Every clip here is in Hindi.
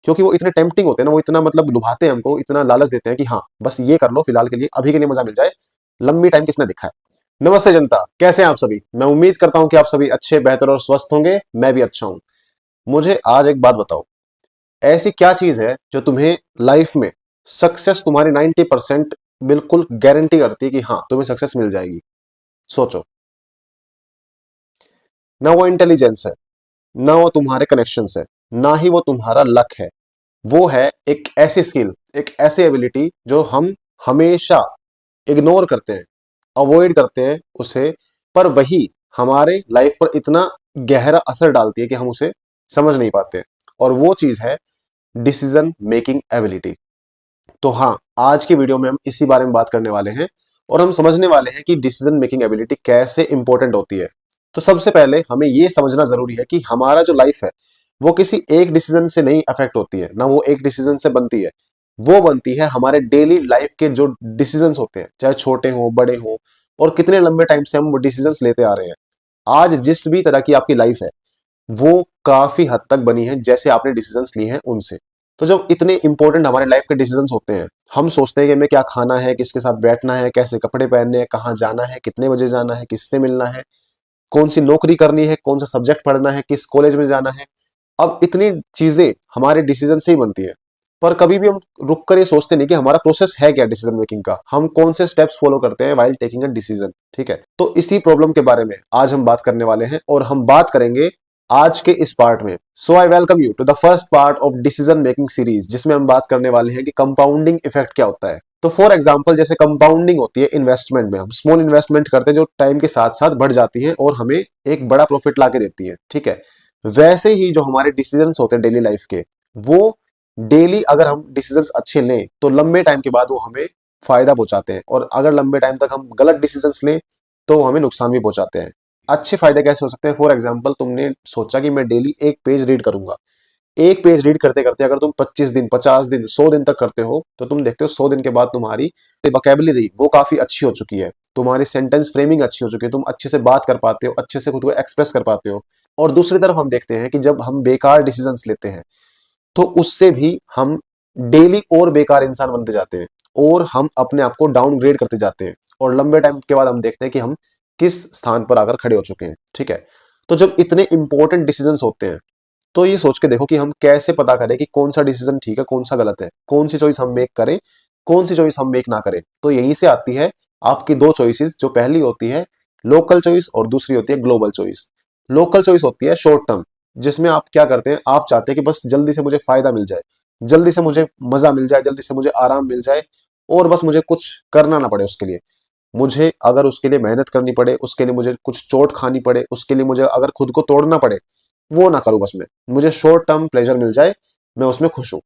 क्योंकि वो इतने टेम्पटिंग होते हैं ना, वो इतना मतलब लुभाते हैं हमको, इतना लालच देते हैं कि हाँ बस ये कर लो फिलहाल के लिए, अभी के लिए मजा मिल जाए, लंबी टाइम किसने देखा है। नमस्ते जनता, कैसे हैं आप सभी। मैं उम्मीद करता हूं कि आप सभी अच्छे, बेहतर और स्वस्थ होंगे। मैं भी अच्छा हूं। मुझे आज एक बात बताओ, ऐसी क्या चीज है जो तुम्हें लाइफ में सक्सेस, तुम्हारी 90% बिल्कुल गारंटी करती है कि हाँ तुम्हें सक्सेस मिल जाएगी। सोचो। ना वो इंटेलिजेंस है, ना वो तुम्हारे कनेक्शंस है, ना ही वो तुम्हारा लक है। वो है एक ऐसी स्किल, एक ऐसी एबिलिटी जो हम हमेशा इग्नोर करते हैं, अवॉइड करते हैं उसे, पर वही हमारे लाइफ पर इतना गहरा असर डालती है कि हम उसे समझ नहीं पाते। और वो चीज है डिसीजन मेकिंग एबिलिटी। तो हाँ, आज की वीडियो में हम इसी बारे में बात करने वाले हैं और हम समझने वाले हैं कि डिसीजन मेकिंग एबिलिटी कैसे इंपॉर्टेंट होती है। तो सबसे पहले हमें यह समझना जरूरी है कि हमारा जो लाइफ है वो किसी एक डिसीजन से नहीं अफेक्ट होती है, ना वो एक डिसीजन से बनती है। वो बनती है हमारे डेली लाइफ के जो डिसीजंस होते हैं, चाहे छोटे हो बड़े हो, और कितने लंबे टाइम से हम वो डिसीजंस लेते आ रहे हैं। आज जिस भी तरह की आपकी लाइफ है वो काफी हद तक बनी है जैसे आपने डिसीजंस लिए हैं उनसे। तो जब इतने इंपॉर्टेंट हमारे लाइफ के डिसीजंस होते हैं, हम सोचते हैं कि हमें क्या खाना है, किसके साथ बैठना है, कैसे कपड़े पहनने हैं, कहाँ जाना है, कितने बजे जाना है, किससे मिलना है, कौन सी नौकरी करनी है, कौन सा सब्जेक्ट पढ़ना है, किस कॉलेज में जाना है। अब इतनी चीजें हमारे डिसीजन से ही बनती है। पर कभी भी हम रुक कर ये सोचते नहीं कि हमारा प्रोसेस है क्या डिसीजन मेकिंग का, हम कौन से स्टेप्स फॉलो करते हैं व्हाइल टेकिंग अ डिसीजन। ठीक है, तो इसी प्रॉब्लम के बारे में आज हम बात करने वाले हैं और हम बात करेंगे आज के इस पार्ट में। So I welcome you to the first part of decision making series, जिसमें हम बात करने वाले हैं कि कंपाउंडिंग इफेक्ट क्या होता है। तो फॉर एग्जाम्पल, जैसे कंपाउंडिंग होती है इन्वेस्टमेंट में, हम स्मॉल इन्वेस्टमेंट करते हैं जो टाइम के साथ साथ बढ़ जाती है और हमें एक बड़ा प्रॉफिट ला के देती है। ठीक है, वैसे ही जो हमारे डिसीजंस होते हैं डेली लाइफ के, वो डेली अगर हम डिसीजंस अच्छे लें तो लंबे टाइम के बाद वो हमें फायदा पहुंचाते हैं, और अगर लंबे टाइम तक हम गलत डिसीजंस लें तो वो हमें नुकसान भी पहुंचाते हैं। अच्छे फायदे कैसे हो सकते हैं? फॉर एग्जाम्पल, तुमने सोचा कि मैं डेली एक पेज रीड करूंगा। एक पेज रीड करते करते अगर तुम 25 दिन, 50 दिन, 100 दिन तक करते हो, तो तुम देखते हो 100 दिन के बाद तुम्हारी वोकेबुलरी वो काफी अच्छी हो चुकी है, तुम्हारी सेंटेंस फ्रेमिंग अच्छी हो चुकी है, तुम अच्छे से बात कर पाते हो, अच्छे से खुद को एक्सप्रेस कर पाते हो। और दूसरी तरफ हम देखते हैं कि जब हम बेकार डिसीजंस लेते हैं तो उससे भी हम डेली और बेकार इंसान बनते जाते हैं, और हम अपने आप को डाउनग्रेड करते जाते हैं, और लंबे टाइम के बाद हम देखते हैं कि हम किस स्थान पर आकर खड़े हो चुके हैं। ठीक है, तो जब इतने इंपॉर्टेंट डिसीजंस होते हैं तो ये सोच के देखो कि हम कैसे पता करें कि कौन सा डिसीजन ठीक है, कौन सा गलत है, कौन सी चॉइस हम मेक करें, कौन सी चॉइस हम मेक ना करें। तो यहीं से आती है आपकी दो चॉइसेस, जो पहली होती है लोकल चॉइस और दूसरी होती है ग्लोबल चॉइस। लोकल चॉइस होती है शॉर्ट टर्म, जिसमें आप क्या करते हैं, आप चाहते हैं कि बस जल्दी से मुझे फायदा मिल जाए, जल्दी से मुझे मजा मिल जाए, जल्दी से मुझे आराम मिल जाए, और बस मुझे कुछ करना ना पड़े उसके लिए। मुझे अगर उसके लिए मेहनत करनी पड़े, उसके लिए मुझे कुछ चोट खानी पड़े, उसके लिए मुझे अगर खुद को तोड़ना पड़े, वो ना करूं, बस मैं मुझे शॉर्ट टर्म प्लेजर मिल जाए, मैं उसमें खुश हूं।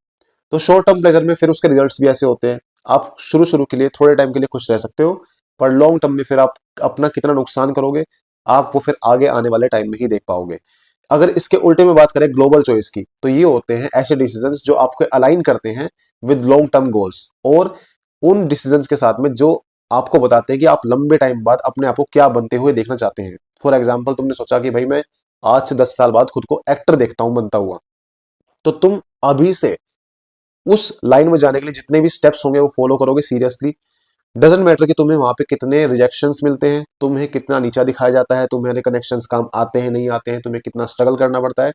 तो शॉर्ट टर्म प्लेजर में फिर उसके रिजल्ट्स भी ऐसे होते हैं, आप शुरू शुरू के लिए थोड़े टाइम के लिए खुश रह सकते हो, पर लॉन्ग टर्म में फिर आप अपना कितना नुकसान करोगे, आप वो फिर आगे आने वाले टाइम में ही देख पाओगे। अगर इसके उल्टे में बात करें ग्लोबल चॉइस की, तो ये होते हैं ऐसे डिसीजंस जो आपको अलाइन करते हैं विद लॉन्ग टर्म गोल्स, और उन डिसीजंस के साथ में जो आपको बताते हैं कि आप लंबे टाइम बाद अपने आप को क्या बनते हुए देखना चाहते हैं। फॉर एग्जाम्पल, तुमने सोचा कि भाई मैं आज से 10 साल बाद खुद को एक्टर देखता हूं बनता हुआ, तो तुम अभी से उस लाइन में जाने के लिए जितने भी स्टेप्स होंगे वो फॉलो करोगे सीरियसली। डजेंट मैटर कि तुम्हें वहां पे कितने रिजेक्शंस मिलते हैं, तुम्हें कितना नीचा दिखाया जाता है, तुम्हारे कनेक्शंस काम आते हैं नहीं आते हैं, तुम्हें कितना स्ट्रगल करना पड़ता है,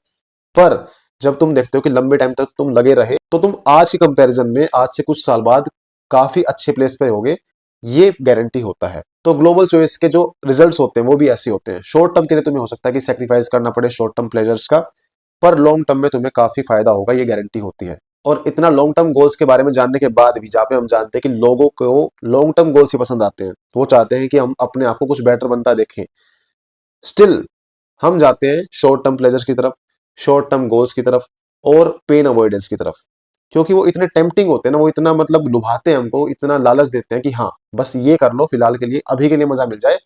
पर जब तुम देखते हो कि लंबे टाइम तक तुम लगे रहे, तो तुम आज के कंपैरिजन में आज से कुछ साल बाद काफी अच्छे प्लेस पे होगे, ये गारंटी होता है। तो ग्लोबल चॉइस के जो रिजल्ट्स होते हैं वो भी ऐसे होते हैं। शॉर्ट टर्म के लिए तुम्हें हो सकता है कि सेक्रीफाइस करना पड़े शॉर्ट टर्म प्लेजर्स का, पर लॉन्ग टर्म में तुम्हें काफी फायदा होगा, ये गारंटी होती है। और इतना लॉन्ग टर्म गोल्स के बारे में जानने के बाद भी, जहाँ पे हम जानते हैं कि लोगों को लॉन्ग टर्म गोल्स ही पसंद आते हैं, वो चाहते हैं कि हम अपने आप को कुछ बेटर बनता देखें, स्टिल हम जाते हैं शॉर्ट टर्म प्लेजर्स की तरफ, शॉर्ट टर्म गोल्स की तरफ, और पेन अवॉइडेंस की तरफ। क्योंकि वो इतने टेम्पटिंग होते हैं ना, वो इतना मतलब लुभाते हैं हमको, इतना लालच देते हैं कि हाँ बस ये कर लो फिलहाल के लिए, अभी के लिए मजा मिल जाए,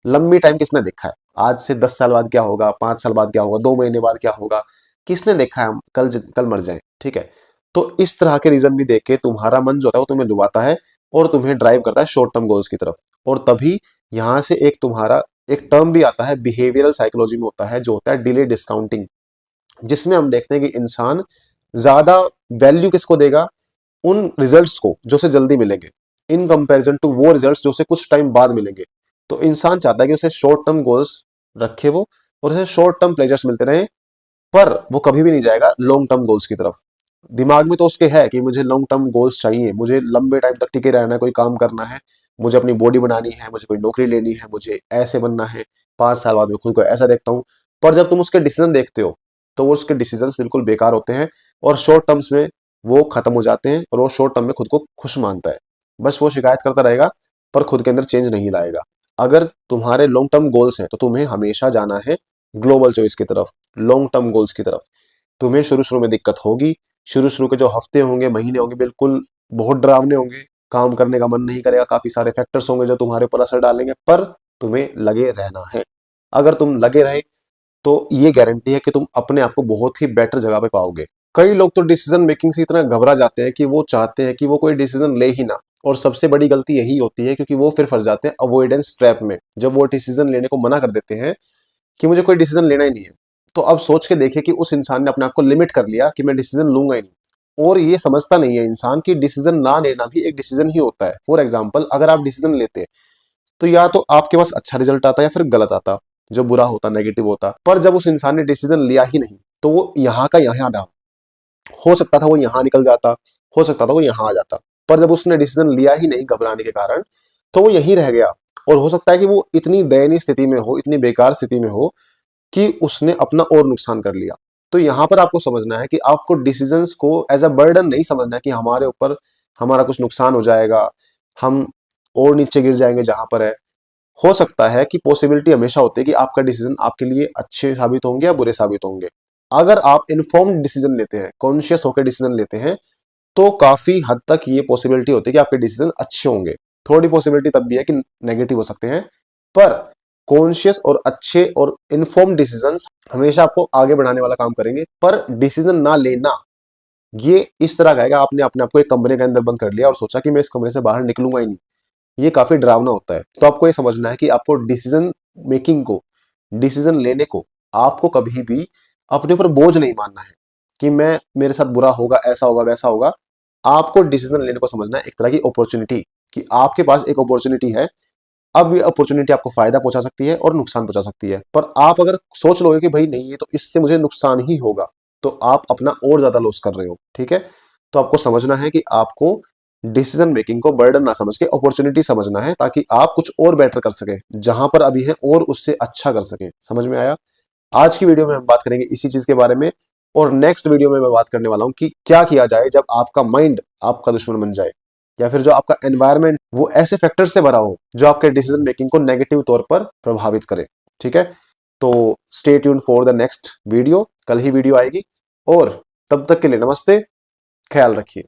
लंबी टाइम किसने देखा है, आज से 10 साल बाद क्या होगा, 5 साल बाद क्या होगा, 2 महीने बाद क्या होगा, किसने देखा है हम कल कल मर जाए। ठीक है, तो इस तरह के रीजन भी देख के तुम्हारा मन जो होता है वो तुम्हें लुभाता है और तुम्हें ड्राइव करता है शॉर्ट टर्म गोल्स की तरफ। और तभी यहां से एक तुम्हारा एक टर्म भी आता है, बिहेवियरल साइकोलॉजी में होता है, जो होता है डिले डिस्काउंटिंग, जिसमें हम देखते हैं कि इंसान ज्यादा वैल्यू किसको देगा? उन रिजल्ट्स को जो उसे जल्दी मिलेंगे, इन कंपैरिजन टू वो रिजल्ट्स जो उसे कुछ टाइम बाद मिलेंगे। तो इंसान चाहता है कि उसे शॉर्ट टर्म गोल्स रखे वो, और उसे शॉर्ट टर्म प्लेजर्स मिलते रहे, पर वो कभी भी नहीं जाएगा लॉन्ग टर्म गोल्स की तरफ। दिमाग में तो उसके है कि मुझे लॉन्ग टर्म गोल्स चाहिए, मुझे लंबे टाइम तक टिके रहना है, कोई काम करना है, मुझे अपनी बॉडी बनानी है, मुझे कोई नौकरी लेनी है, मुझे ऐसे बनना है, 5 साल बाद में खुद को ऐसा देखता हूँ। पर जब तुम उसके डिसीजन देखते हो तो वो उसके डिसीजन बिल्कुल बेकार होते हैं, और शॉर्ट टर्म्स में वो खत्म हो जाते हैं, और वो शॉर्ट टर्म में खुद को खुश मानता है। बस वो शिकायत करता रहेगा, पर खुद के अंदर चेंज नहीं लाएगा। अगर तुम्हारे लॉन्ग टर्म गोल्स हैं तो तुम्हें हमेशा जाना है ग्लोबल चॉइस की तरफ, लॉन्ग टर्म गोल्स की तरफ। तुम्हें शुरू शुरू में दिक्कत होगी, शुरू शुरू के जो हफ्ते होंगे, महीने होंगे, बिल्कुल बहुत डरावने होंगे, काम करने का मन नहीं करेगा, काफी सारे फैक्टर्स होंगे जो तुम्हारे ऊपर असर डालेंगे, पर तुम्हें लगे रहना है। अगर तुम लगे रहे तो ये गारंटी है कि तुम अपने आप को बहुत ही बेटर जगह पे पाओगे। कई लोग तो डिसीजन मेकिंग से इतना घबरा जाते हैं कि वो चाहते हैं कि वो कोई डिसीजन ले ही ना, और सबसे बड़ी गलती यही होती है, क्योंकि वो फिर फंस जाते हैं अवॉइडेंस ट्रैप में। जब वो डिसीजन लेने को मना कर देते हैं कि मुझे कोई डिसीजन लेना ही नहीं है, तो अब सोच के देखिए कि उस इंसान ने अपने आप को लिमिट कर लिया कि मैं डिसीजन लूंगा ही नहीं। और ये समझता नहीं है इंसान की डिसीजन ना लेना भी एक डिसीजन ही होता है। फॉर एग्जाम्पल, अगर आप डिसीजन लेते हैं तो या तो आपके पास अच्छा रिजल्ट आता या फिर गलत आता, जो बुरा होता, नेगेटिव होता। पर जब उस इंसान ने डिसीजन लिया ही नहीं, तो वो यहाँ का यहाँ रहा। हो सकता था वो यहाँ निकल जाता, हो सकता था वो यहाँ आ जाता, पर जब उसने डिसीजन लिया ही नहीं घबराने के कारण, तो वो यहीं रह गया। और हो सकता है कि वो इतनी दयनीय स्थिति में हो, इतनी बेकार स्थिति में हो कि उसने अपना और नुकसान कर लिया। तो यहां पर आपको समझना है कि आपको डिसीजंस को एज अ बर्डन नहीं समझना है कि हमारे ऊपर हमारा कुछ नुकसान हो जाएगा, हम और नीचे गिर जाएंगे जहां पर है। हो सकता है कि पॉसिबिलिटी हमेशा होती है कि आपका डिसीजन आपके लिए अच्छे साबित होंगे या बुरे साबित होंगे। अगर आप इन्फॉर्म्ड डिसीजन लेते हैं, कॉन्शियस होकर डिसीजन लेते हैं, तो काफी हद तक ये पॉसिबिलिटी होती है कि आपके डिसीजन अच्छे होंगे। थोड़ी पॉसिबिलिटी तब भी है कि नेगेटिव हो सकते हैं, पर कॉन्शियस और अच्छे और इन्फॉर्म्ड डिसीजंस हमेशा आपको आगे बढ़ाने वाला काम करेंगे। पर डिसीजन ना लेना, ये इस तरह का है कि आपने अपने आप को एक कमरे के अंदर बंद कर लिया और सोचा कि मैं इस कमरे से बाहर निकलूंगा ही नहीं। ये काफी डरावना होता है। तो आपको ये समझना है कि आपको डिसीजन मेकिंग को, डिसीजन लेने को, आपको कभी भी अपने ऊपर बोझ नहीं मानना है कि मैं, मेरे साथ बुरा होगा, ऐसा होगा, वैसा होगा। आपको डिसीजन लेने को समझना है एक तरह की अपॉर्चुनिटी, कि आपके पास एक अपॉर्चुनिटी है। अब ये अपॉर्चुनिटी आपको फायदा पहुंचा सकती है और नुकसान पहुंचा सकती है। पर आप अगर सोच लोगे कि भाई नहीं, ये तो इससे मुझे नुकसान ही होगा, तो आप अपना और ज्यादा लॉस कर रहे हो। ठीक है, तो आपको समझना है कि आपको डिसीजन मेकिंग को बर्डन ना समझ के अपॉर्चुनिटी समझना है, ताकि आप कुछ और बेटर कर सके जहां पर अभी है, और उससे अच्छा कर सके। समझ में आया? आज की वीडियो में हम बात करेंगे इसी चीज के बारे में, और नेक्स्ट वीडियो में मैं बात करने वाला हूं कि क्या किया जाए जब आपका माइंड आपका दुश्मन बन जाए, या फिर जो आपका एनवायरनमेंट वो ऐसे फैक्टर से भरा हो जो आपके डिसीजन मेकिंग को नेगेटिव तौर पर प्रभावित करे। ठीक है, तो stay tune for the next video. कल ही वीडियो आएगी, और तब तक के लिए नमस्ते, ख्याल रखिए।